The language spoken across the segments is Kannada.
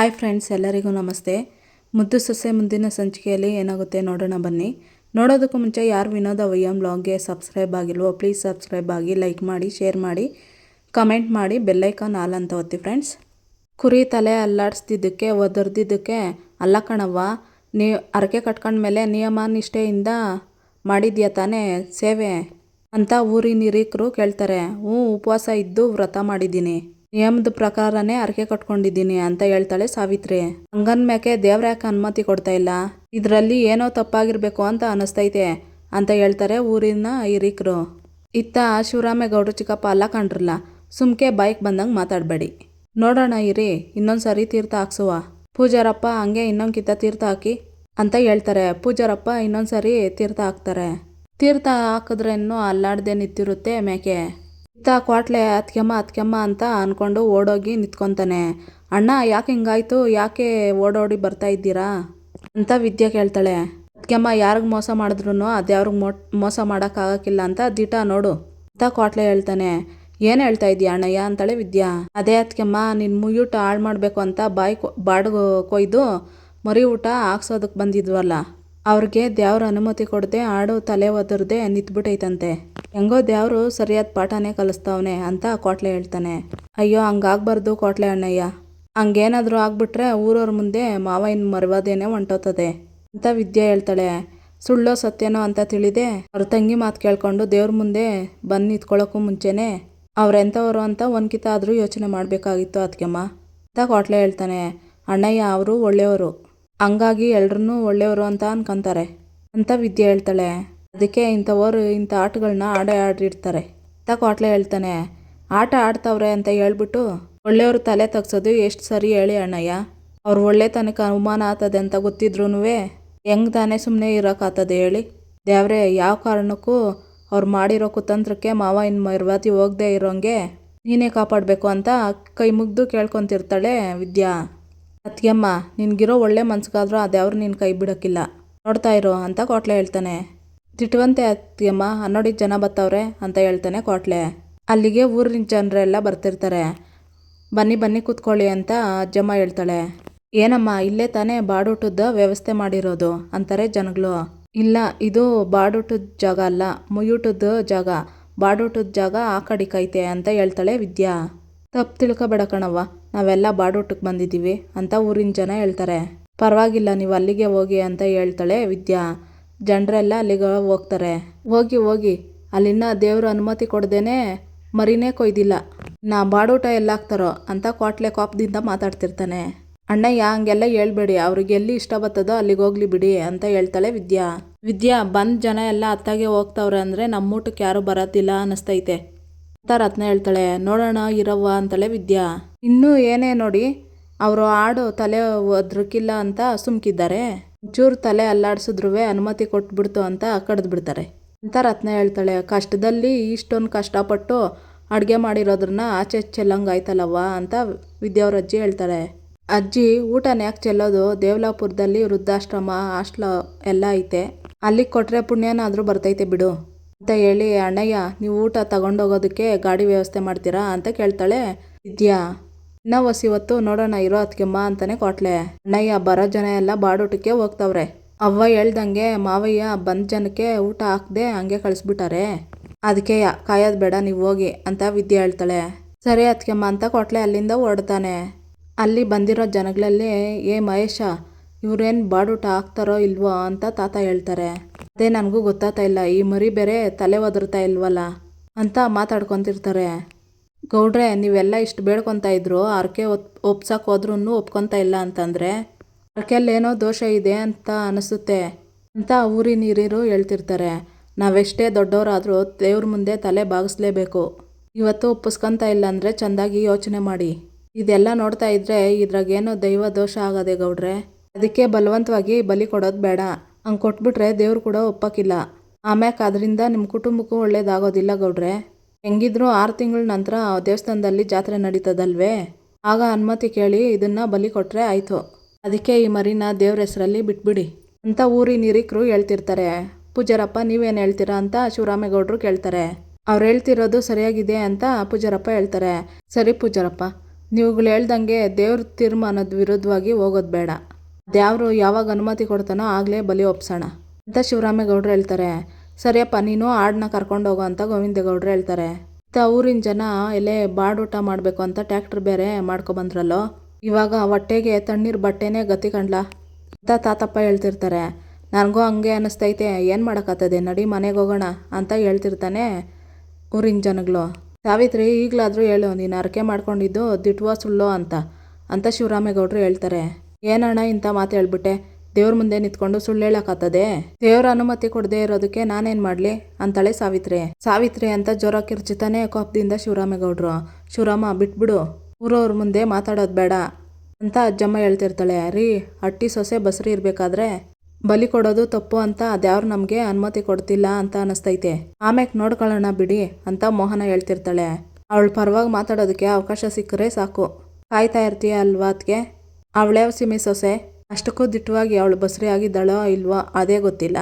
ಹಾಯ್ ಫ್ರೆಂಡ್ಸ್, ಎಲ್ಲರಿಗೂ ನಮಸ್ತೆ. ಮುದ್ದು ಸೊಸೆ ಮುಂದಿನ ಸಂಚಿಕೆಯಲ್ಲಿ ಏನಾಗುತ್ತೆ ನೋಡೋಣ ಬನ್ನಿ. ನೋಡೋದಕ್ಕೂ ಮುಂಚೆ ಯಾರು ವಿನೋದ ವೈಎಂ ಬ್ಲಾಗ್ಗೆ ಸಬ್ಸ್ಕ್ರೈಬ್ ಆಗಿಲ್ವೋ ಪ್ಲೀಸ್ ಸಬ್ಸ್ಕ್ರೈಬ್ ಆಗಿ, ಲೈಕ್ ಮಾಡಿ, ಶೇರ್ ಮಾಡಿ, ಕಮೆಂಟ್ ಮಾಡಿ, ಬೆಲ್ಲೈಕಾನ್ ಆಲ್ ಅಂತ ಒತ್ತಿ ಫ್ರೆಂಡ್ಸ್. ಕುರಿ ತಲೆ ಅಲ್ಲಾಡಿಸ್ತಿದ್ದಕ್ಕೆ ಒದರ್ದಿದ್ದಕ್ಕೆ ಅಲ್ಲ ಕಣವ್ವ, ನೀವು ಹರಕೆ ಕಟ್ಕೊಂಡ್ಮೇಲೆ ನಿಯಮ ನಿಷ್ಠೆಯಿಂದ ಮಾಡಿದ್ಯಾ ತಾನೇ ಸೇವೆ ಅಂತ ಊರಿನ ಹಿರೀಕರು ಕೇಳ್ತಾರೆ. ಉಪವಾಸ ಇದ್ದು ವ್ರತ ಮಾಡಿದ್ದೀನಿ, ನಿಯಮದ ಪ್ರಕಾರನೇ ಹರಕೆ ಕಟ್ಕೊಂಡಿದ್ದೀನಿ ಅಂತ ಹೇಳ್ತಾಳೆ ಸಾವಿತ್ರಿ. ಹಂಗನ್ ಮ್ಯಾಕೆ ದೇವ್ರ ಯಾಕೆ ಅನುಮತಿ ಕೊಡ್ತಾ ಇಲ್ಲ, ಇದರಲ್ಲಿ ಏನೋ ತಪ್ಪಾಗಿರ್ಬೇಕು ಅಂತ ಅನಿಸ್ತೈತೆ ಅಂತ ಹೇಳ್ತಾರೆ ಊರಿನ ಹಿರೀಕರು. ಇತ್ತ ಶಿವರಾಮೇಗೌಡರು ಚಿಕ್ಕಪ್ಪ ಅಲ್ಲ ಕಂಡ್ರಲ್ಲ, ಸುಮ್ಕೆ ಬಾಯಿಗೆ ಬಂದಂಗೆ ಮಾತಾಡಬೇಡಿ, ನೋಡೋಣ ಇರಿ ಇನ್ನೊಂದ್ಸರಿ ತೀರ್ಥ ಹಾಕ್ಸುವ. ಪೂಜಾರಪ್ಪ ಹಂಗೆ ಇನ್ನೊಂದ್ಕಿಂತ ತೀರ್ಥ ಹಾಕಿ ಅಂತ ಹೇಳ್ತಾರೆ. ಪೂಜಾರಪ್ಪ ಇನ್ನೊಂದ್ಸರಿ ತೀರ್ಥ ಹಾಕ್ತಾರೆ. ತೀರ್ಥ ಹಾಕಿದ್ರೇನು ಅಲ್ಲಾಡ್ದೆ ನಿಂತಿರುತ್ತೆ ಮೇಕೆ. ಇತ್ತ ಕ್ವಾಟ್ಲೆ ಅತ್ಕೆಮ್ಮ ಅಂತ ಅಂದ್ಕೊಂಡು ಓಡೋಗಿ ನಿಂತ್ಕೊತಾನೆ. ಅಣ್ಣ ಯಾಕೆ ಹಿಂಗಾಯ್ತು, ಯಾಕೆ ಓಡೋಡಿ ಬರ್ತಾ ಇದ್ದೀರಾ ಅಂತ ವಿದ್ಯಾ ಕೇಳ್ತಾಳೆ. ಅತ್ಕೆಮ್ಮ ಯಾರಿಗೆ ಮೋಸ ಮಾಡಿದ್ರು ಅದ್ಯಾವ್ರಿಗೆ ಮೋಸ ಮಾಡೋಕ್ಕಾಗಕ್ಕಿಲ್ಲ ಅಂತ ದಿಟ ನೋಡು ಅಂತ ಕ್ವಾಟ್ಲೆ ಹೇಳ್ತಾನೆ. ಏನು ಹೇಳ್ತಾ ಇದೀಯ ಅಣ್ಣಯ್ಯ ಅಂತಾಳೆ ವಿದ್ಯಾ. ಅದೇ ಅತ್ಕೆಮ್ಮ, ನಿನ್ನ ಮುಯ್ಯೂಟ ಹಾಳು ಮಾಡಬೇಕು ಅಂತ ಬಾಡಿಗೆ ಕೊಯ್ದು ಮರಿ ಊಟ ಹಾಕ್ಸೋದಕ್ಕೆ ಬಂದಿದ್ವಲ್ಲ, ಅವ್ರಿಗೆ ದೇವ್ರ ಅನುಮತಿ ಕೊಡದೆ ಆಡು ತಲೆ ಒದರ್ದೆ ನಿಂತ್ಬಿಟ್ಟೈತಂತೆ. ಹೆಂಗೋ ದೇವರು ಸರಿಯಾದ ಪಾಠನೇ ಕಲಿಸ್ತಾವನೆ ಅಂತ ಕ್ವಾಟ್ಲೆ ಹೇಳ್ತಾನೆ. ಅಯ್ಯೋ ಹಂಗಾಗ್ಬಾರ್ದು ಕ್ವಾಟ್ಲೆ ಅಣ್ಣಯ್ಯ, ಹಂಗೇನಾದರೂ ಆಗ್ಬಿಟ್ರೆ ಊರವ್ರ ಮುಂದೆ ಮಾವಯ್ಯನ ಮರ್ಯಾದೆನೇ ಹೊಂಟೋತದೆ ಅಂತ ವಿದ್ಯಾ ಹೇಳ್ತಾಳೆ. ಸುಳ್ಳೋ ಸತ್ಯನೋ ಅಂತ ತಿಳಿದೆ ಅವ್ರ ತಂಗಿ ಮಾತು ಕೇಳ್ಕೊಂಡು ದೇವ್ರ ಮುಂದೆ ಬಂದು ನಿಂತ್ಕೊಳ್ಳೋಕ್ಕೂ ಮುಂಚೆನೇ ಅವ್ರೆಂಥವ್ರು ಅಂತ ಒಂದ್ಕಿತ ಆದರೂ ಯೋಚನೆ ಮಾಡಬೇಕಾಗಿತ್ತು ಅತ್ಕೆಮ್ಮ ಅಂತ ಕ್ವಾಟ್ಲೆ ಹೇಳ್ತಾನೆ. ಅಣ್ಣಯ್ಯ ಅವರು ಒಳ್ಳೆಯವರು, ಹಂಗಾಗಿ ಎಲ್ರೂ ಒಳ್ಳೆಯವರು ಅಂತ ಅನ್ಕೊಂತಾರೆ ಅಂತ ವಿದ್ಯೆ ಹೇಳ್ತಾಳೆ. ಅದಕ್ಕೆ ಇಂಥವ್ರು ಇಂಥ ಆಟಗಳನ್ನ ಆಡಿರ್ತಾರೆ ಅಂತ ಕ್ವಾಟ್ಲೆ ಹೇಳ್ತಾನೆ. ಆಟ ಆಡ್ತವ್ರೆ ಅಂತ ಹೇಳ್ಬಿಟ್ಟು ಒಳ್ಳೆಯವರು ತಲೆ ತಗ್ಸೋದು ಎಷ್ಟು ಸರಿ ಹೇಳಿ ಅಣ್ಣಯ್ಯ. ಅವ್ರು ಒಳ್ಳೆತನಕ್ಕೆ ಅವಮಾನ ಆಗ್ತದೆ ಅಂತ ಗೊತ್ತಿದ್ರೂ ಹೆಂಗೆ ತಾನೇ ಸುಮ್ಮನೆ ಇರೋಕ್ಕಾಗ್ತದೆ ಹೇಳಿ. ದೇವ್ರೆ ಯಾವ ಕಾರಣಕ್ಕೂ ಅವ್ರು ಮಾಡಿರೋ ಕುತಂತ್ರಕ್ಕೆ ಮಾವಯ್ಯನ ಮರ್ಯಾದೆ ಹೋಗದೆ ಇರೋಂಗೆ ನೀನೇ ಕಾಪಾಡಬೇಕು ಅಂತ ಕೈ ಮುಗ್ದು ಕೇಳ್ಕೊತಿರ್ತಾಳೆ ವಿದ್ಯಾ. ಅತ್ಗೆಮ್ಮ, ನಿನ್ಗಿರೋ ಒಳ್ಳೆ ಮನ್ಸಿಗಾದ್ರೂ ಅದ್ಯಾವ್ರು ನಿನ್ನ ಕೈ ಬಿಡೋಕ್ಕಿಲ್ಲ, ನೋಡ್ತಾ ಇರೋ ಅಂತ ಕ್ವಾಟ್ಲೆ ಹೇಳ್ತಾನೆ. ತಿಟ್ಟುವಂತೆ ಅತ್ಗೆಮ್ಮ, ನೋಡಿ ಜನ ಬತ್ತವ್ರೆ ಅಂತ ಹೇಳ್ತಾನೆ ಕ್ವಾಟ್ಲೆ. ಅಲ್ಲಿಗೆ ಊರಿನ ಜನರೆಲ್ಲ ಬರ್ತಿರ್ತಾರೆ. ಬನ್ನಿ ಕೂತ್ಕೊಳ್ಳಿ ಅಂತ ಅಜ್ಜಮ್ಮ ಹೇಳ್ತಾಳೆ. ಏನಮ್ಮ ಇಲ್ಲೇ ತಾನೇ ಬಾಡೂಟದ ವ್ಯವಸ್ಥೆ ಮಾಡಿರೋದು ಅಂತಾರೆ ಜನಗಳು. ಇಲ್ಲ, ಇದು ಬಾಡೂಟದ ಜಾಗ ಅಲ್ಲ, ಮುಯ್ಯೂಟದ ಜಾಗ, ಬಾಡೂಟದ ಜಾಗ ಆ ಕಡಿಕೈತೆ ಅಂತ ಹೇಳ್ತಾಳೆ ವಿದ್ಯಾ. ತಪ್ಪು ತಿಳ್ಕೊಬೇಡ ಕಣವ್ವ, ನಾವೆಲ್ಲ ಬಾಡೂಟಕ್ಕೆ ಬಂದಿದ್ದೀವಿ ಅಂತ ಊರಿನ ಜನ ಹೇಳ್ತಾರೆ. ಪರವಾಗಿಲ್ಲ, ನೀವು ಅಲ್ಲಿಗೆ ಹೋಗಿ ಅಂತ ಹೇಳ್ತಾಳೆ ವಿದ್ಯಾ. ಜನರೆಲ್ಲ ಅಲ್ಲಿಗೆ ಹೋಗ್ತಾರೆ. ಹೋಗಿ ಅಲ್ಲಿನ ದೇವ್ರ ಅನುಮತಿ ಕೊಡ್ದೇನೆ ಮರಿನೇ ಕೊಯ್ದಿಲ್ಲ, ನಾ ಬಾಡೂಟ ಎಲ್ಲಾಕ್ತಾರೋ ಅಂತ ಕ್ವಾಟ್ಲೆ ಕೋಪದಿಂದ ಮಾತಾಡ್ತಿರ್ತಾನೆ. ಅಣ್ಣಯ್ಯ ಹಂಗೆಲ್ಲ ಹೇಳ್ಬೇಡಿ, ಅವ್ರಿಗೆ ಎಲ್ಲಿ ಇಷ್ಟ ಬರ್ತದೋ ಅಲ್ಲಿಗೆ ಹೋಗ್ಲಿ ಬಿಡಿ ಅಂತ ಹೇಳ್ತಾಳೆ ವಿದ್ಯಾ. ಬಂದ ಜನ ಎಲ್ಲ ಅತ್ತಾಗೆ ಹೋಗ್ತವ್ರೆ ಅಂದರೆ ನಮ್ಮೂಟಕ್ಕೆ ಯಾರು ಬರೋದಿಲ್ಲ ಅನ್ನಿಸ್ತೈತೆ ಅಂತ ರತ್ನ ಹೇಳ್ತಾಳೆ. ನೋಡೋಣ ಇರವ್ವ ಅಂತಾಳೆ ವಿದ್ಯಾ. ಇನ್ನೂ ಏನೇ ನೋಡಿ, ಅವರು ಆಡು ತಲೆ ಒದ್ರಕ್ಕಿಲ್ಲ ಅಂತ ಸುಮ್ಕಿದ್ದಾರೆ, ಚೂರು ತಲೆ ಅಲ್ಲಾಡ್ಸಿದ್ರು ಅನುಮತಿ ಕೊಟ್ಬಿಡ್ತು ಅಂತ ಕಡ್ದು ಬಿಡ್ತಾರೆ ಅಂತ ರತ್ನ ಹೇಳ್ತಾಳೆ. ಕಷ್ಟದಲ್ಲಿ ಇಷ್ಟೊಂದು ಕಷ್ಟಪಟ್ಟು ಅಡುಗೆ ಮಾಡಿರೋದ್ರನ್ನ ಆಚೆ ಚೆಲ್ಲಂಗಾಯ್ತಲ್ಲವ್ವ ಅಂತ ವಿದ್ಯಾವ್ರ ಅಜ್ಜಿ ಹೇಳ್ತಾಳೆ. ಅಜ್ಜಿ, ಊಟನ ಯಾಕೆ ಚೆಲ್ಲೋದು, ದೇವ್ಲಾಪುರದಲ್ಲಿ ವೃದ್ಧಾಶ್ರಮ ಹಾಸ್ಟ್ಲ ಎಲ್ಲ ಐತೆ, ಅಲ್ಲಿಗೆ ಕೊಟ್ಟರೆ ಪುಣ್ಯನಾದರೂ ಬರ್ತೈತೆ ಬಿಡು ಅಂತ ಹೇಳಿ, ಅಣ್ಣಯ್ಯ ನೀವು ಊಟ ತಗೊಂಡೋಗೋದಕ್ಕೆ ಗಾಡಿ ವ್ಯವಸ್ಥೆ ಮಾಡ್ತೀರಾ ಅಂತ ಕೇಳ್ತಾಳೆ ವಿದ್ಯಾ. ಇನ್ನೂ ಹೊತ್ತು ನೋಡೋಣ ಇರೋ ಅತ್ಕೆಮ್ಮ ಅಂತಾನೆ ಕ್ವಾಟ್ಲೆ. ಅಣ್ಣಯ್ಯ ಬರೋ ಜನ ಎಲ್ಲ ಬಾಡೂಟಕ್ಕೆ ಹೋಗ್ತವ್ರೆ, ಅವ್ವ ಹೇಳ್ದಂಗೆ ಮಾವಯ್ಯ ಬಂದ ಜನಕ್ಕೆ ಊಟ ಹಾಕ್ದೆ ಹಂಗೆ ಕಳಿಸ್ಬಿಟ್ಟಾರೆ, ಅದಕ್ಕೆ ಕಾಯೋದು ಬೇಡ ನೀವು ಹೋಗಿ ಅಂತ ವಿದ್ಯೆ ಹೇಳ್ತಾಳೆ. ಸರಿ ಅತ್ಕೆಮ್ಮ ಅಂತ ಕ್ವಾಟ್ಲೆ ಅಲ್ಲಿಂದ ಹೊರಡ್ತಾನೆ. ಅಲ್ಲಿ ಬಂದಿರೋ ಜನಗಳಲ್ಲಿ ಮಹೇಶ, ಇವ್ರೇನು ಬಾಡೂಟ ಹಾಕ್ತಾರೋ ಇಲ್ವೋ ಅಂತ ತಾತ ಹೇಳ್ತಾರೆ. ಅದೇ ನನಗೂ ಗೊತ್ತಾಗ್ತಾ ಇಲ್ಲ, ಈ ಮರಿ ಬೇರೆ ತಲೆ ಒದರ್ತಾ ಇಲ್ವಲ್ಲ ಅಂತ ಮಾತಾಡ್ಕೊತಿರ್ತಾರೆ. ಗೌಡ್ರೆ, ನೀವೆಲ್ಲ ಇಷ್ಟು ಬೇಡ್ಕೊತಾ ಇದ್ರು, ಹರಕೆ ಒಪ್ಸಕ್ಕೆ ಹೋದ್ರೂ ಒಪ್ಕೊತಾ ಇಲ್ಲ ಅಂತಂದರೆ ಹರಕೆಯಲ್ಲೇನೋ ದೋಷ ಇದೆ ಅಂತ ಅನಿಸುತ್ತೆ ಅಂತ ಊರಿನ ಹಿರಿಯರು ಹೇಳ್ತಿರ್ತಾರೆ. ನಾವೆಷ್ಟೇ ದೊಡ್ಡವರಾದರೂ ದೇವ್ರ ಮುಂದೆ ತಲೆ ಬಾಗಿಸ್ಲೇಬೇಕು, ಇವತ್ತು ಒಪ್ಪಿಸ್ಕೊತಾ ಇಲ್ಲ ಅಂದರೆ ಚೆಂದಾಗಿ ಯೋಚನೆ ಮಾಡಿ. ಇದೆಲ್ಲ ನೋಡ್ತಾ ಇದ್ರೆ ಇದ್ರಾಗೇನೋ ದೈವ ದೋಷ ಆಗದೆ ಗೌಡ್ರೆ, ಅದಕ್ಕೆ ಬಲವಂತವಾಗಿ ಬಲಿ ಕೊಡೋದು ಬೇಡ, ಹಂಗೆ ಕೊಟ್ಬಿಟ್ರೆ ದೇವ್ರು ಕೂಡ ಒಪ್ಪಕ್ಕಿಲ್ಲ, ಆಮ್ಯಾಕೆ ಅದರಿಂದ ನಿಮ್ಮ ಕುಟುಂಬಕ್ಕೂ ಒಳ್ಳೇದಾಗೋದಿಲ್ಲ ಗೌಡ್ರೆ. ಹೆಂಗಿದ್ರು 6 ತಿಂಗಳ ನಂತರ ದೇವಸ್ಥಾನದಲ್ಲಿ ಜಾತ್ರೆ ನಡೀತದಲ್ವೇ, ಆಗ ಅನುಮತಿ ಕೇಳಿ ಇದನ್ನ ಬಲಿ ಕೊಟ್ಟರೆ ಆಯಿತು, ಅದಕ್ಕೆ ಈ ಮರಿನ ದೇವ್ರ ಹೆಸರಲ್ಲಿ ಬಿಟ್ಬಿಡಿ ಅಂತ ಊರಿನ ಹಿರೀಕರು ಹೇಳ್ತಿರ್ತಾರೆ. ಪೂಜಾರಪ್ಪ ನೀವೇನು ಹೇಳ್ತೀರಾ ಅಂತ ಶಿವರಾಮೇಗೌಡರು ಕೇಳ್ತಾರೆ. ಅವ್ರು ಹೇಳ್ತಿರೋದು ಸರಿಯಾಗಿದೆ ಅಂತ ಪೂಜಾರಪ್ಪ ಹೇಳ್ತಾರೆ. ಸರಿ ಪೂಜಾರಪ್ಪ, ನೀವುಗಳು ಹೇಳ್ದಂಗೆ ದೇವ್ರ ತೀರ್ಮಾನದ ವಿರುದ್ಧವಾಗಿ ಹೋಗೋದು ಬೇಡ. ದೇವರು ಯಾವಾಗ ಅನುಮತಿ ಕೊಡ್ತಾನೋ ಆಗಲೇ ಬಲಿ ಒಪ್ಸೋಣ ಅಂತ ಶಿವರಾಮೇಗೌಡರು ಹೇಳ್ತಾರೆ. ಸರಿಯಪ್ಪ, ನೀನು ಆಡನ್ನ ಕರ್ಕೊಂಡು ಹೋಗೋ ಅಂತ ಗೋವಿಂದೇಗೌಡರು ಹೇಳ್ತಾರೆ. ಊರಿನ ಜನ ಎಲ್ಲೇ ಬಾಡೂಟ ಮಾಡಬೇಕು ಅಂತ ಟ್ಯಾಕ್ಟ್ರ್ ಬೇರೆ ಮಾಡ್ಕೊಬಂದ್ರಲ್ಲೋ, ಇವಾಗ ಹೊಟ್ಟೆಗೆ ತಣ್ಣೀರು ಬಟ್ಟೆನೇ ಗತಿ ಕಂಡ್ಲಾ ಅಂತ ತಾತಪ್ಪ ಹೇಳ್ತಿರ್ತಾರೆ. ನನಗೂ ಹಂಗೆ ಅನ್ನಿಸ್ತೈತೆ, ಏನು ಮಾಡೋಕ್ಕಾಗ್ತದೆ, ನಡಿ ಮನೆಗೆ ಹೋಗೋಣ ಅಂತ ಹೇಳ್ತಿರ್ತಾನೆ ಊರಿನ ಜನಗಳು. ಸಾವಿತ್ರಿ, ಈಗಲಾದರೂ ಹೇಳು, ನೀನು ಅರಕೆ ಮಾಡ್ಕೊಂಡಿದ್ದು ದಿಟ್ವೋ ಸುಳ್ಳೋ ಅಂತ ಶಿವರಾಮೇಗೌಡರು ಹೇಳ್ತಾರೆ. ಏನಣ್ಣ ಇಂಥ ಮಾತು ಹೇಳ್ಬಿಟ್ಟೆ, ದೇವ್ರ ಮುಂದೆ ನಿಂತ್ಕೊಂಡು ಸುಳ್ಳು ಹೇಳೋಕ್ಕಾಗ್ತದೆ? ದೇವ್ರ ಅನುಮತಿ ಕೊಡದೆ ಇರೋದಕ್ಕೆ ನಾನೇನು ಮಾಡಲಿ ಅಂತಾಳೆ ಸಾವಿತ್ರಿ ಅಂತ ಜೋರ ಕಿರ್ಚಿತಾನೆ ಕೋಪದಿಂದ ಶಿವರಾಮೇಗೌಡರು. ಶಿವರಾಮ, ಬಿಟ್ಬಿಡು, ಊರವ್ರ ಮುಂದೆ ಮಾತಾಡೋದು ಬೇಡ ಅಂತ ಅಜ್ಜಮ್ಮ ಹೇಳ್ತಿರ್ತಾಳೆ. ರೀ, ಅಟ್ಟಿ ಸೊಸೆ ಬಸ್ರಿ ಇರಬೇಕಾದ್ರೆ ಬಲಿ ಕೊಡೋದು ತಪ್ಪು ಅಂತ ಅದ್ಯಾವ್ರು ನಮಗೆ ಅನುಮತಿ ಕೊಡ್ತಿಲ್ಲ ಅಂತ ಅನ್ನಿಸ್ತೈತೆ. ಆಮ್ಯಾಕೆ ನೋಡ್ಕೊಳ್ಳೋಣ ಬಿಡಿ ಅಂತ ಮೋಹನ ಹೇಳ್ತಿರ್ತಾಳೆ. ಅವಳ ಪರವಾಗಿ ಮಾತಾಡೋದಕ್ಕೆ ಅವಕಾಶ ಸಿಕ್ಕರೆ ಸಾಕು. ಕಾಯ್ತಾ ಇರ್ತೀಯ ಅಲ್ವಾ ಅದಕ್ಕೆ? ಅವಳ್ಯಾವ ಸಿಮಿ ಸೊಸೆ, ಅಷ್ಟಕ್ಕೂ ದಿಟ್ಟವಾಗಿ ಅವಳು ಬಸ್ರಿ ಆಗಿದ್ದಾಳೋ ಇಲ್ವೋ ಅದೇ ಗೊತ್ತಿಲ್ಲ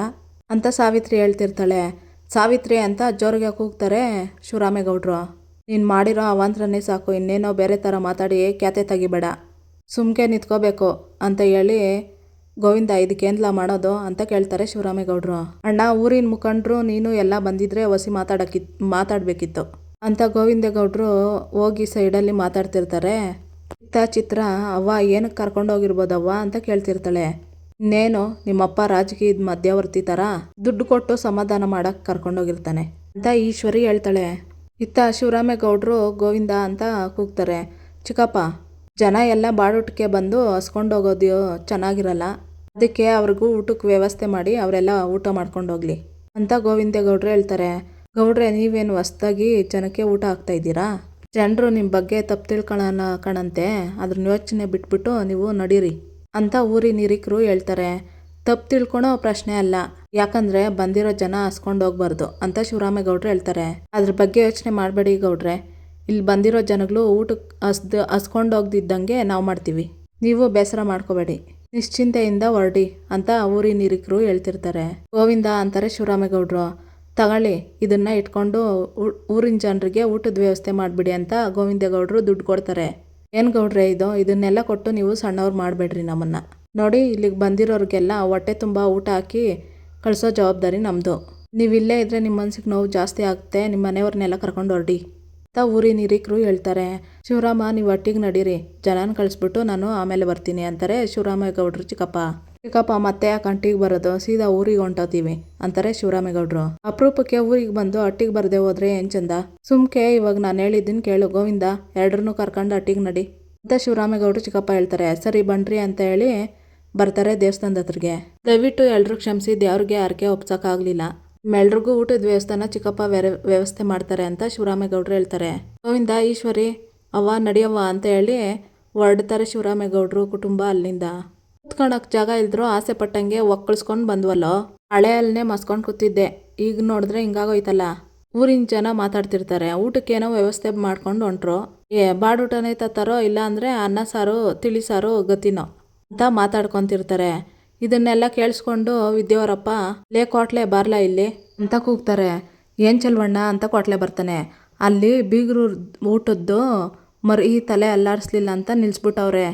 ಅಂತ ಸಾವಿತ್ರಿ ಹೇಳ್ತಿರ್ತಾಳೆ. ಸಾವಿತ್ರಿ ಅಂತ ಜೋರಿಗೆ ಕೂಗ್ತಾರೆ ಶಿವರಾಮೇಗೌಡರು. ನೀನು ಮಾಡಿರೋ ಅವಾಂತರನೇ ಸಾಕು, ಇನ್ನೇನೋ ಬೇರೆ ಥರ ಮಾತಾಡಿ ಕ್ಯಾತೆ ತೆಗಿಬೇಡ, ಸುಮ್ಕೆ ನಿಂತ್ಕೋಬೇಕು ಅಂತ ಹೇಳಿ ಗೋವಿಂದ, ಇದಕ್ಕೇನ್ಲ ಮಾಡೋದು ಅಂತ ಕೇಳ್ತಾರೆ ಶಿವರಾಮೇಗೌಡರು. ಅಣ್ಣ, ಊರಿನ ಮುಖಂಡರು ನೀನು ಎಲ್ಲ ಬಂದಿದ್ರೆ ಹೊಸಿ ಮಾತಾಡಬೇಕಿತ್ತು ಅಂತ ಗೋವಿಂದೇಗೌಡರು ಹೋಗಿ ಸೈಡಲ್ಲಿ ಮಾತಾಡ್ತಿರ್ತಾರೆ. ಚಿತ್ರ, ಅವ್ವ ಏನಕ್ಕೆ ಕರ್ಕೊಂಡೋಗಿರ್ಬೋದವ್ವ ಅಂತ ಕೇಳ್ತಿರ್ತಾಳೆ. ಇನ್ನೇನು ನಿಮ್ಮಪ್ಪ ರಾಜಕೀಯದ ಮಧ್ಯವರ್ತಿ ಥರ ದುಡ್ಡು ಕೊಟ್ಟು ಸಮಾಧಾನ ಮಾಡಕ್ಕೆ ಕರ್ಕೊಂಡೋಗಿರ್ತಾನೆ ಅಂತ ಈಶ್ವರಿ ಹೇಳ್ತಾಳೆ. ಶಿವರಾಮೇಗೌಡರು ಗೋವಿಂದ ಅಂತ ಕೂಗ್ತಾರೆ. ಚಿಕ್ಕಪ್ಪ, ಜನ ಎಲ್ಲ ಬಾಡೂಟಕ್ಕೆ ಬಂದು ಹಸ್ಕೊಂಡೋಗೋದು ಚೆನ್ನಾಗಿರಲ್ಲ, ಅದಕ್ಕೆ ಅವ್ರಿಗೂ ಊಟಕ್ಕೆ ವ್ಯವಸ್ಥೆ ಮಾಡಿ ಅವರೆಲ್ಲ ಊಟ ಮಾಡ್ಕೊಂಡೋಗ್ಲಿ ಅಂತ ಗೋವಿಂದೇಗೌಡರು ಹೇಳ್ತಾರೆ. ಗೌಡ್ರೆ, ನೀವೇನು ಹೊಸ್ದಾಗಿ ಜನಕ್ಕೆ ಊಟ ಹಾಕ್ತಾಯಿದ್ದೀರಾ? ಜನರು ನಿಮ್ಮ ಬಗ್ಗೆ ತಪ್ಪು ತಿಳ್ಕೊಳ್ಳೋಣ ಕಣಂತೆ, ಅದ್ರ ಯೋಚನೆ ಬಿಟ್ಬಿಟ್ಟು ನೀವು ನಡೀರಿ ಅಂತ ಊರಿನ ಹಿರಿಕರು ಹೇಳ್ತಾರೆ. ತಪ್ಪು ತಿಳ್ಕೊಳೋ ಪ್ರಶ್ನೆ ಅಲ್ಲ, ಯಾಕಂದರೆ ಬಂದಿರೋ ಜನ ಹಸ್ಕೊಂಡೋಗ್ಬಾರ್ದು ಅಂತ ಶಿವರಾಮೇಗೌಡರು ಹೇಳ್ತಾರೆ. ಅದ್ರ ಬಗ್ಗೆ ಯೋಚನೆ ಮಾಡಬೇಡಿ ಗೌಡ್ರೆ, ಇಲ್ಲಿ ಬಂದಿರೋ ಜನಗಳು ಊಟಕ್ಕೆ ಹಸ್ಕೊಂಡೋಗ್ದಿದ್ದಂಗೆ ನಾವು ಮಾಡ್ತೀವಿ, ನೀವು ಬೇಸರ ಮಾಡ್ಕೋಬೇಡಿ, ನಿಶ್ಚಿಂತೆಯಿಂದ ಹೊರಡಿ ಅಂತ ಊರಿನ ಹಿರಿಕರು ಹೇಳ್ತಿರ್ತಾರೆ. ಗೋವಿಂದ ಅಂತಾರೆ ಶಿವರಾಮೇಗೌಡರು. ತಗೊಳ್ಳಿ, ಇದನ್ನು ಇಟ್ಕೊಂಡು ಊರಿನ ಜನರಿಗೆ ಊಟದ ವ್ಯವಸ್ಥೆ ಮಾಡಿಬಿಡಿ ಅಂತ ಗೋವಿಂದೇಗೌಡರು ದುಡ್ಡು ಕೊಡ್ತಾರೆ. ಏನು ಗೌಡ್ರೆ ಇದು, ಇದನ್ನೆಲ್ಲ ಕೊಟ್ಟು ನೀವು ಸಣ್ಣವ್ರು ಮಾಡಬೇಡ್ರಿ ನಮ್ಮನ್ನು. ನೋಡಿ, ಇಲ್ಲಿಗೆ ಬಂದಿರೋರಿಗೆಲ್ಲ ಹೊಟ್ಟೆ ತುಂಬ ಊಟ ಹಾಕಿ ಕಳಿಸೋ ಜವಾಬ್ದಾರಿ ನಮ್ಮದು. ನೀವು ಇಲ್ಲೇ ಇದ್ದರೆ ನಿಮ್ಮ ಮನ್ಸಿಗೆ ನೋವು ಜಾಸ್ತಿ ಆಗುತ್ತೆ, ನಿಮ್ಮ ಮನೆಯವ್ರನ್ನೆಲ್ಲ ಕರ್ಕೊಂಡು ಹೊರಡಿ ಅಂತ ಊರಿನ ಹಿರಿಕರು ಹೇಳ್ತಾರೆ. ಶಿವರಾಮ, ನೀವು ಒಟ್ಟಿಗೆ ನಡೀರಿ, ಜನನ ಕಳಿಸ್ಬಿಟ್ಟು ನಾನು ಆಮೇಲೆ ಬರ್ತೀನಿ ಅಂತಾರೆ ಶಿವರಾಮೇಗೌಡರು. ಚಿಕ್ಕಪ್ಪ ಮತ್ತೆ ಯಾಕೆ ಅಂಟಿಗೆ ಬರೋದು, ಸೀದಾ ಊರಿಗೆ ಹೊಂಟೋತೀವಿ ಅಂತಾರೆ ಶಿವರಾಮೇಗೌಡರು. ಅಪರೂಪಕ್ಕೆ ಊರಿಗೆ ಬಂದು ಅಟ್ಟಿಗೆ ಬರದೆ ಹೋದ್ರೆ ಏನು ಚಂದ. ಸುಮ್ಕೆ ಇವಾಗ ನಾನು ಹೇಳಿದ್ದೀನಿ ಕೇಳು ಗೋವಿಂದ, ಎರಡರನ್ನೂ ಕರ್ಕೊಂಡು ಅಟ್ಟಿಗೆ ನಡಿ ಅಂತ ಶಿವರಾಮೇಗೌಡರು ಚಿಕ್ಕಪ್ಪ ಹೇಳ್ತಾರೆ. ಸರಿ ಬನ್ರಿ ಅಂತ ಹೇಳಿ ಬರ್ತಾರೆ ದೇವಸ್ಥಾನದ ಹತ್ರಗೆ. ದಯವಿಟ್ಟು ಎಲ್ರೂ ಕ್ಷಮಿಸಿ, ದೇವ್ರಿಗೆ ಹರಕೆ ಒಪ್ಸೋಕ್ಕಾಗಲಿಲ್ಲ, ಎಲ್ರಿಗೂ ಊಟದ ವ್ಯವಸ್ಥೆನ ಚಿಕ್ಕಪ್ಪ ವ್ಯವಸ್ಥೆ ಮಾಡ್ತಾರೆ ಅಂತ ಶಿವರಾಮೇಗೌಡರು ಹೇಳ್ತಾರೆ. ಗೋವಿಂದ, ಈಶ್ವರಿ, ಅವ್ವ ನಡಿಯವ್ವ ಅಂತ ಹೇಳಿ ಹೊರಡ್ತಾರೆ ಶಿವರಾಮೇಗೌಡರು ಕುಟುಂಬ ಅಲ್ಲಿಂದ. ಕೂತ್ಕೊಳಕ್ಕೆ ಜಾಗ ಇಲ್ದ್ರು ಆಸೆ ಪಟ್ಟಂಗೆ ಒಕ್ಕಳಿಸ್ಕೊಂಡು ಬಂದ್ವಲ್ಲೋ, ಹಳೆ ಅಲ್ಲೇ ಮಸ್ಕೊಂಡು ಕೂತಿದ್ದೆ, ಈಗ ನೋಡಿದ್ರೆ ಹಿಂಗಾಗೋಯ್ತಲ್ಲ. ಊರಿನ ಜನ ಮಾತಾಡ್ತಿರ್ತಾರೆ. ಊಟಕ್ಕೇನೋ ವ್ಯವಸ್ಥೆ ಮಾಡ್ಕೊಂಡು ಹೊಂಟ್ರು, ಬಾಡೂಟನೇ ತತ್ತಾರೋ ಇಲ್ಲ ಅಂದರೆ ಅನ್ನ ಸಾರು ತಿಳಿ ಸಾರು ಗತಿನೋ ಅಂತ ಮಾತಾಡ್ಕೊತಿರ್ತಾರೆ. ಇದನ್ನೆಲ್ಲ ಕೇಳಿಸ್ಕೊಂಡು ವಿದ್ಯಾವರಪ್ಪ, ಲೇ ಕೋಟ್ಲೆ ಬಾರ್ಲಾ ಇಲ್ಲಿ ಅಂತ ಕೂಗ್ತಾರೆ. ಏನು ಚೆಲ್ವಣ್ಣ ಅಂತ ಕೋಟ್ಲೆ ಬರ್ತಾನೆ. ಅಲ್ಲಿ ಬೀಗರು ಊಟದ್ದು ಮರಿ ತಲೆ ಅಲ್ಲಾಡಿಸ್ಲಿಲ್ಲ ಅಂತ ನಿಲ್ಲಿಸ್ಬಿಟ್ಟವ್ರೆ,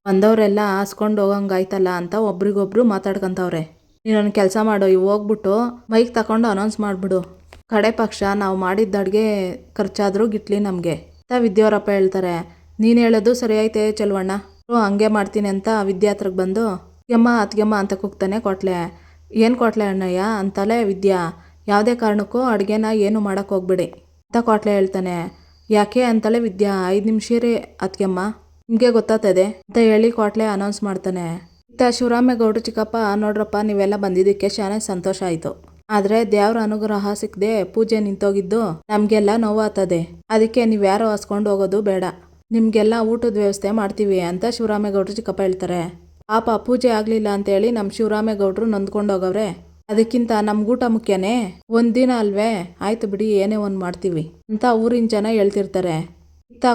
ಬಂದವರೆಲ್ಲ ಹಾಸ್ಕೊಂಡು ಹೋಗಂಗಾಯ್ತಲ್ಲ ಅಂತ ಒಬ್ರಿಗೊಬ್ರು ಮಾತಾಡ್ಕೊಂತವ್ರೆ. ನೀನೊಂದು ಕೆಲಸ ಮಾಡು, ಇವು ಹೋಗ್ಬಿಟ್ಟು ಮೈಕ್ ತಗೊಂಡು ಅನೌನ್ಸ್ ಮಾಡಿಬಿಡು, ಕಡೆ ಪಕ್ಷ ನಾವು ಮಾಡಿದ್ದ ಅಡುಗೆ ಖರ್ಚಾದರೂ ಗಿಟ್ಲಿ ನಮಗೆ ಅಂತ ವಿದ್ಯಾವರಪ್ಪ ಹೇಳ್ತಾರೆ. ನೀನು ಹೇಳೋದು ಸರಿ ಐತೆ ಚೆಲ್ವಣ್ಣ, ಹಂಗೆ ಮಾಡ್ತೀನಿ ಅಂತ ವಿದ್ಯಾ ಹತ್ರಕ್ಕೆ ಬಂದು ಅತ್ಗೆಮ್ಮ ಅಂತ ಕೂಗ್ತಾನೆ ಕೋಟ್ಲೆ. ಏನು ಕೋಟ್ಲೆ ಅಣ್ಣಯ್ಯ ಅಂತಲೇ ವಿದ್ಯಾ, ಯಾವುದೇ ಕಾರಣಕ್ಕೂ ಅಡುಗೆನ ಏನು ಮಾಡೋಕ್ಕೆ ಹೋಗ್ಬೇಡಿ ಅಂತ ಕೋಟ್ಲೆ ಹೇಳ್ತಾನೆ. ಯಾಕೆ ಅಂತಲೇ ವಿದ್ಯಾ, 5 ನಿಮಿಷ ರೀ ಅತ್ಗೆಮ್ಮ, ನಿಮಗೆ ಗೊತ್ತಾಗ್ತದೆ ಅಂತ ಹೇಳಿ ಕೋಟ್ಲೆ ಅನೌನ್ಸ್ ಮಾಡ್ತಾನೆ. ಶಿವರಾಮೇಗೌಡರು, ಚಿಕ್ಕಪ್ಪ ನೋಡ್ರಪ್ಪ, ನೀವೆಲ್ಲ ಬಂದಿದ್ದಕ್ಕೆ ಶಾನೆ ಸಂತೋಷ ಆಯಿತು, ಆದರೆ ದೇವ್ರ ಅನುಗ್ರಹ ಸಿಕ್ಕದೆ ಪೂಜೆ ನಿಂತೋಗಿದ್ದು ನಮಗೆಲ್ಲ ನೋವಾಗ್ತದೆ, ಅದಕ್ಕೆ ನೀವು ಯಾರೋ ಹಸ್ಕೊಂಡು ಹೋಗೋದು ಬೇಡ, ನಿಮಗೆಲ್ಲ ಊಟದ ವ್ಯವಸ್ಥೆ ಮಾಡ್ತೀವಿ ಅಂತ ಶಿವರಾಮೇಗೌಡರು ಚಿಕ್ಕಪ್ಪ ಹೇಳ್ತಾರೆ. ಪಾಪ ಪೂಜೆ ಆಗಲಿಲ್ಲ ಅಂತೇಳಿ ನಮ್ಮ ಶಿವರಾಮೇಗೌಡರು ನೊಂದ್ಕೊಂಡು ಹೋಗವ್ರೆ, ಅದಕ್ಕಿಂತ ನಮ್ಗೂಟ ಮುಖ್ಯನೇ, ಒಂದಿನ ಅಲ್ವೇ, ಆಯ್ತು ಬಿಡಿ ಏನೇ ಒಂದು ಮಾಡ್ತೀವಿ ಅಂತ ಊರಿನ ಜನ ಹೇಳ್ತಿರ್ತಾರೆ.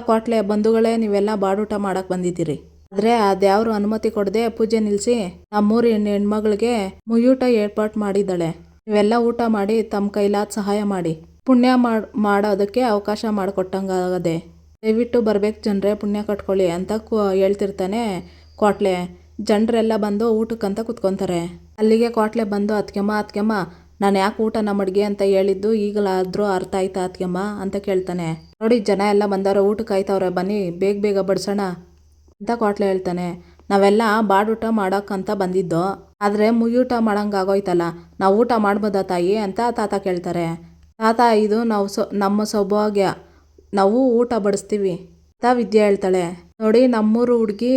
ಕೋಟ್ಲೆ, ಬಂಧುಗಳೇ, ನೀವೆಲ್ಲ ಬಾಡೂಟ ಮಾಡಕ್ಕೆ ಬಂದಿದ್ದೀರಿ, ಆದರೆ ಆ ದೇವ್ರು ಅನುಮತಿ ಕೊಡದೆ ಪೂಜೆ ನಿಲ್ಲಿಸಿ ನಮ್ಮೂರಿನ ಹೆಣ್ಮಗಳಿಗೆ ಮುಯ್ಯೂಟ ಏರ್ಪಾಟ್ ಮಾಡಿದ್ದಾಳೆ, ನೀವೆಲ್ಲ ಊಟ ಮಾಡಿ ತಮ್ಮ ಕೈಲಾದ ಸಹಾಯ ಮಾಡಿ ಪುಣ್ಯ ಮಾಡೋದಕ್ಕೆ ಅವಕಾಶ ಮಾಡಿಕೊಟ್ಟಂಗಾಗದೆ ದಯವಿಟ್ಟು ಬರ್ಬೇಕು ಜನರೇ, ಪುಣ್ಯ ಕಟ್ಕೊಳ್ಳಿ ಅಂತ ಹೇಳ್ತಿರ್ತಾನೆ ಕ್ವಾಟ್ಲೆ. ಜನರೆಲ್ಲ ಬಂದು ಊಟಕ್ಕಂತ ಕುತ್ಕೊತಾರೆ. ಅಲ್ಲಿಗೆ ಕ್ವಾಟ್ಲೆ ಬಂದು ಅತ್ಗೆಮ್ಮ ನಾನು ಯಾಕೆ ಊಟನ ಮಡ್ಗೆ ಅಂತ ಹೇಳಿದ್ದು ಈಗಲಾದರೂ ಅರ್ಥ ಆಯ್ತಾ ಅತ್ಗೆಮ್ಮ ಅಂತ ಕೇಳ್ತಾನೆ. ನೋಡಿ ಜನ ಎಲ್ಲ ಬಂದವ್ರೆ, ಊಟಕ್ಕೆ ಆಯ್ತವ್ರೆ, ಬನ್ನಿ ಬೇಗ ಬಡಿಸೋಣ ಅಂತ ಕ್ವಾಟ್ಲೆ ಹೇಳ್ತಾನೆ. ನಾವೆಲ್ಲ ಬಾಡೂಟ ಮಾಡೋಕ್ಕಂತ ಬಂದಿದ್ದು, ಆದರೆ ಮುಯ್ಯೂಟ ಮಾಡೋಂಗಾಗೋಯ್ತಲ್ಲ, ನಾವು ಊಟ ಮಾಡ್ಬೋದಾ ತಾಯಿ ಅಂತ ತಾತ ಕೇಳ್ತಾರೆ. ತಾತ ಇದು ನಮ್ಮ ಸೌಭಾಗ್ಯ, ನಾವು ಊಟ ಬಡಿಸ್ತೀವಿ ಅಂತ ವಿದ್ಯೆ ಹೇಳ್ತಾಳೆ. ನೋಡಿ ನಮ್ಮೂರು ಹುಡುಗಿ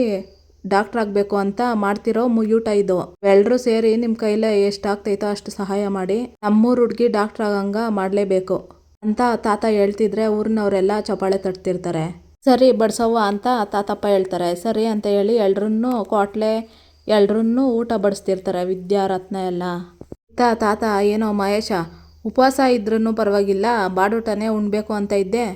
ಡಾಕ್ಟ್ರ್ ಆಗಬೇಕು ಅಂತ ಮಾಡ್ತಿರೋ ಮುಯ್ಯೂಟ ಇದು. ಎಲ್ಲರೂ ಸೇರಿ ನಿಮ್ಮ ಕೈಲೇ ಎಷ್ಟಾಗ್ತೈತೋ ಅಷ್ಟು ಸಹಾಯ ಮಾಡಿ ನಮ್ಮೂರು ಹುಡುಗಿ ಡಾಕ್ಟ್ರ್ ಆಗಂಗ ಮಾಡಲೇಬೇಕು ಅಂತ ತಾತ ಹೇಳ್ತಿದ್ರೆ ಊರಿನವರೆಲ್ಲ ಚಪ್ಪಾಳೆ ತಟ್ತಿರ್ತಾರೆ. ಸರಿ ಬಡ್ಸವ್ವ ಅಂತ ತಾತಪ್ಪ ಹೇಳ್ತಾರೆ. ಸರಿ ಅಂತ ಹೇಳಿ ಕ್ವಾಟ್ಲೆ ಎಲ್ರನ್ನೂ ಊಟ ಬಡಿಸ್ತಿರ್ತಾರೆ, ವಿದ್ಯಾರತ್ನ ಎಲ್ಲ. ತಾತ ಏನೋ ಮಹೇಶ, ಉಪವಾಸ ಇದ್ರೂ ಪರವಾಗಿಲ್ಲ, ಬಾಡೂಟನೇ ಉಣ್ಬೇಕು ಅಂತ ಇದ್ದೆ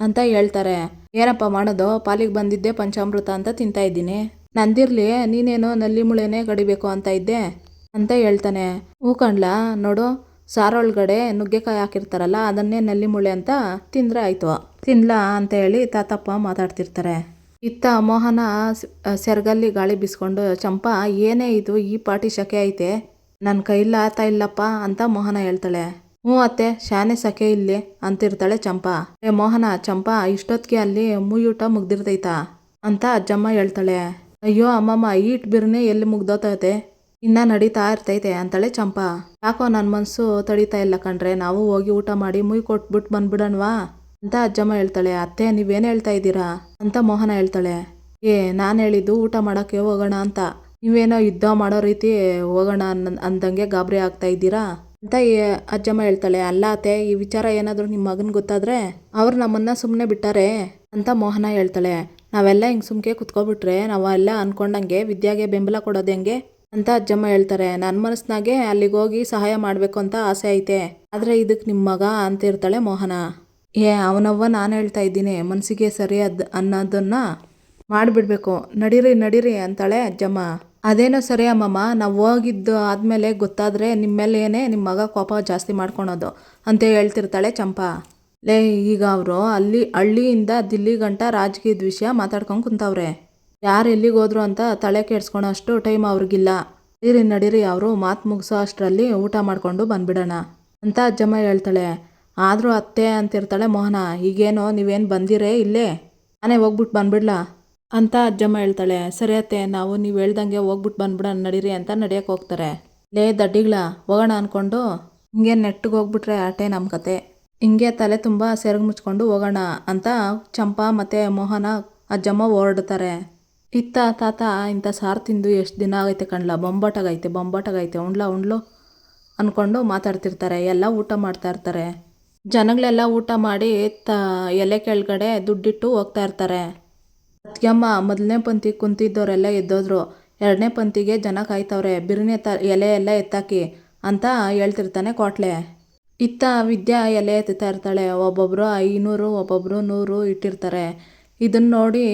ಅಂತ ಹೇಳ್ತಾರೆ. ಏನಪ್ಪ ಮಾಡೋದು, ಪಾಲಿಗೆ ಬಂದಿದ್ದೆ ಪಂಚಾಮೃತ ಅಂತ ತಿಂತಾ ಇದ್ದೀನಿ, ನಂದಿರ್ಲಿ ನೀನೇನೋ ನಲ್ಲಿ ಮುಳೆನೇ ಗಡಿಬೇಕು ಅಂತ ಇದ್ದೆ ಅಂತ ಹೇಳ್ತಾನೆ. ಹೂ ಕಣ್ಲಾ, ನೋಡು ಸಾರೊಳಗಡೆ ನುಗ್ಗೆಕಾಯಿ ಹಾಕಿರ್ತಾರಲ್ಲ ಅದನ್ನೇ ನಲ್ಲಿ ಮುಳೆ ಅಂತ ತಿಂದರೆ ಆಯ್ತು, ತಿನ್ಲಾ ಅಂತ ಹೇಳಿ ತಾತಪ್ಪ ಮಾತಾಡ್ತಿರ್ತಾರೆ. ಇತ್ತ ಮೋಹನ ಸೆರಗಲ್ಲಿ ಗಾಳಿ ಬೀಸ್ಕೊಂಡು, ಚಂಪಾ ಏನೇ ಇದು ಈ ಪಾಟಿ ಶಕೆ ಐತೆ, ನನ್ನ ಕೈಲ್ಲ ಆತ ಇಲ್ಲಪ್ಪ ಅಂತ ಮೋಹನ ಹೇಳ್ತಾಳೆ. ಹ್ಞೂ ಅತ್ತೆ ಶಾನೆ ಸಕೆ ಇಲ್ಲಿ ಅಂತಿರ್ತಾಳೆ ಚಂಪಾ. ಮೋಹನ, ಚಂಪಾ ಇಷ್ಟೊತ್ತಿಗೆ ಅಲ್ಲಿ ಮುಯ್ಯೂಟ ಮುಗ್ದಿರ್ತೈತಾ ಅಂತ ಅಜ್ಜಮ್ಮ ಹೇಳ್ತಾಳೆ. ಅಯ್ಯೋ ಅಮ್ಮಮ್ಮ ಈಟ್ ಬಿರ್ನೆ ಎಲ್ಲಿ ಮುಗ್ದೋತೈತೆ, ಇನ್ನ ನಡೀತಾ ಇರ್ತೈತೆ ಅಂತಾಳೆ ಚಂಪಾ. ಯಾಕೋ ನನ್ನ ಮನಸ್ಸು ತಡೀತಾ ಇಲ್ಲ ಕಣ್ರೆ, ನಾವು ಹೋಗಿ ಊಟ ಮಾಡಿ ಮುಯ್ ಕೊಟ್ಬಿಟ್ಟು ಬಂದ್ಬಿಡಣ್ವಾ ಅಂತ ಅಜ್ಜಮ್ಮ ಹೇಳ್ತಾಳೆ. ಅತ್ತೆ ನೀವೇನು ಹೇಳ್ತಾ ಇದ್ದೀರಾ ಅಂತ ಮೋಹನ ಹೇಳ್ತಾಳೆ. ನಾನು ಹೇಳಿದ್ದು ಊಟ ಮಾಡೋಕ್ಕೆ ಹೋಗೋಣ ಅಂತ, ನೀವೇನೋ ಯುದ್ಧ ಮಾಡೋ ರೀತಿ ಹೋಗೋಣ ಅಂದಂಗೆ ಗಾಬರಿ ಆಗ್ತಾ ಇದ್ದೀರಾ ಅಂತ ಅಜ್ಜಮ್ಮ ಹೇಳ್ತಾಳೆ. ಅಲ್ಲ ಅತ್ತೆ, ಈ ವಿಚಾರ ಏನಾದರೂ ನಿಮ್ಮ ಮಗನ ಗೊತ್ತಾದ್ರೆ ಅವ್ರು ನಮ್ಮನ್ನ ಸುಮ್ಮನೆ ಬಿಟ್ಟಾರೆ ಅಂತ ಮೋಹನ ಹೇಳ್ತಾಳೆ. ನಾವೆಲ್ಲ ಹಿಂಗೆ ಸುಮ್ಕೆ ಕುತ್ಕೊಬಿಟ್ರೆ ನಾವೆಲ್ಲ ಅನ್ಕೊಂಡಂಗೆ ವಿದ್ಯಾಗೆ ಬೆಂಬಲ ಕೊಡೋದು ಹೆಂಗೆ ಅಂತ ಅಜ್ಜಮ್ಮ ಹೇಳ್ತಾರೆ. ನನ್ನ ಮನಸ್ಸಿನಾಗೆ ಅಲ್ಲಿಗೆ ಹೋಗಿ ಸಹಾಯ ಮಾಡಬೇಕು ಅಂತ ಆಸೆ ಐತೆ, ಆದರೆ ಇದಕ್ಕೆ ನಿಮ್ಮ ಮಗ ಅಂತಿರ್ತಾಳೆ ಮೋಹನ. ಅವನವ್ವ ನಾನು ಹೇಳ್ತಾ ಇದ್ದೀನಿ, ಮನಸ್ಸಿಗೆ ಸರಿ ಅನ್ನೋದನ್ನ ಮಾಡಿಬಿಡ್ಬೇಕು, ನಡೀರಿ ಅಂತಾಳೆ ಅಜ್ಜಮ್ಮ. ಅದೇನೋ ಸರಿ ಅಮ್ಮಮ್ಮ, ನಾವು ಹೋಗಿದ್ದು ಆದಮೇಲೆ ಗೊತ್ತಾದರೆ ನಿಮ್ಮೇಲೇನೆ ನಿಮ್ಮ ಮಗ ಕೋಪ ಜಾಸ್ತಿ ಮಾಡ್ಕೊಳೋದು ಅಂತ ಹೇಳ್ತಿರ್ತಾಳೆ ಚಂಪಾ. ಈಗ ಅವರು ಹಳ್ಳಿಯಿಂದ ದಿಲ್ಲಿ ಗಂಟ ರಾಜಕೀಯದ ವಿಷಯ ಮಾತಾಡ್ಕೊಂಡು ಕುಂತವ್ರೆ, ಯಾರು ಎಲ್ಲಿಗೆ ಹೋದ್ರು ಅಂತ ತಲೆ ಕೆಡ್ಸ್ಕೊಳೋ ಅಷ್ಟು ಟೈಮ್ ಅವ್ರಿಗಿಲ್ಲ. ನಡೀರಿ ಅವರು ಮಾತು ಮುಗಿಸೋ ಅಷ್ಟರಲ್ಲಿ ಊಟ ಮಾಡಿಕೊಂಡು ಬಂದ್ಬಿಡೋಣ ಅಂತ ಅಜ್ಜಮ್ಮ ಹೇಳ್ತಾಳೆ. ಆದರೂ ಅತ್ತೆ ಅಂತಿರ್ತಾಳೆ ಮೋಹನ. ಈಗೇನೋ ನೀವೇನು ಬಂದಿರೇ ಇಲ್ಲೇ, ನಾನೇ ಹೋಗ್ಬಿಟ್ಟು ಬಂದ್ಬಿಡ್ಲಾ ಅಂತ ಅಜ್ಜಮ್ಮ ಹೇಳ್ತಾಳೆ. ಸರಿ ಅತ್ತೆ, ನಾವು ನೀವು ಹೇಳ್ದಂಗೆ ಹೋಗ್ಬಿಟ್ಟು ಬಂದ್ಬಿಡೋಣ ನಡೀರಿ ಅಂತ ನಡೆಯೋಕೆ ಹೋಗ್ತಾರೆ. ದಡ್ಡಿಗಳ ಹೋಗೋಣ ಅಂದ್ಕೊಂಡು ಹಿಂಗೆ ನೆಟ್ಟಿಗೆ ಹೋಗ್ಬಿಟ್ರೆ ಆಟೆ ನಮ್ಮ ಕತೆ, ಹಿಂಗೆ ತಲೆ ತುಂಬ ಸೆರಗು ಮುಚ್ಕೊಂಡು ಹೋಗೋಣ ಅಂತ ಚಂಪಾ ಮತ್ತು ಮೋಹನ ಅಜ್ಜಮ್ಮ ಹೊರಡ್ತಾರೆ. ಇತ್ತ ತಾತ ಇಂಥ ಸಾರು ತಿಂದು ಎಷ್ಟು ದಿನ ಆಗೈತೆ ಕಣ್ಲ, ಬೊಂಬಾಟಾಗೈತೆ ಉಣ್ಲು ಅಂದ್ಕೊಂಡು ಮಾತಾಡ್ತಿರ್ತಾರೆ. ಎಲ್ಲ ಊಟ ಮಾಡ್ತಾ ಇರ್ತಾರೆ. ಜನಗಳೆಲ್ಲ ಊಟ ಮಾಡಿ ಎಲೆ ಕೆಳಗಡೆ ದುಡ್ಡಿಟ್ಟು ಹೋಗ್ತಾ ಇರ್ತಾರೆ. ಅತ್ಗೆಮ್ಮ ಮೊದಲನೇ ಪಂಕ್ತಿ ಕುಂತಿದ್ದವರೆಲ್ಲ ಎದ್ದೋದ್ರು, ಎರಡನೇ ಪಂಕ್ತಿಗೆ ಜನ ಕಾಯ್ತವ್ರೆ, ಬಿರ್ನೆ ಎಲೆ ಎಲ್ಲ ಎತ್ತಾಕಿ ಅಂತ ಹೇಳ್ತಿರ್ತಾನೆ ಕ್ವಾಟ್ಲೆ. ಇತ್ತ ವಿದ್ಯಾ ಎಲೆ ಎತ್ತಾ ಇರ್ತಾಳೆ. ಒಬ್ಬೊಬ್ಬರು 500 ಒಬ್ಬೊಬ್ಬರು 100 ಇಟ್ಟಿರ್ತಾರೆ. ಇದನ್ನು ನೋಡಿ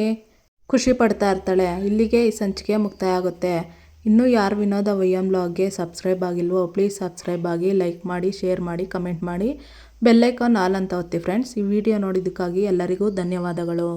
ಖುಷಿ ಪಡ್ತಾ ಇರ್ತಾಳೆ. ಇಲ್ಲಿಗೆ ಈ ಸಂಚಿಕೆ ಮುಕ್ತಾಯ ಆಗುತ್ತೆ. ಇನ್ನೂ ಯಾರು ವಿನೋದ ವೈಎಂ ಬ್ಲಾಗ್ಗೆ ಸಬ್ಸ್ಕ್ರೈಬ್ ಆಗಿಲ್ವೋ ಪ್ಲೀಸ್ ಸಬ್ಸ್ಕ್ರೈಬ್ ಆಗಿ, ಲೈಕ್ ಮಾಡಿ, ಶೇರ್ ಮಾಡಿ, ಕಮೆಂಟ್ ಮಾಡಿ, ಬೆಲ್ಲೈಕಾನ್ ಆಲ್ ಅಂತ ಒತ್ತಿ ಫ್ರೆಂಡ್ಸ್. ಈ ವಿಡಿಯೋ ನೋಡಿದ್ದಕ್ಕಾಗಿ ಎಲ್ಲರಿಗೂ ಧನ್ಯವಾದಗಳು.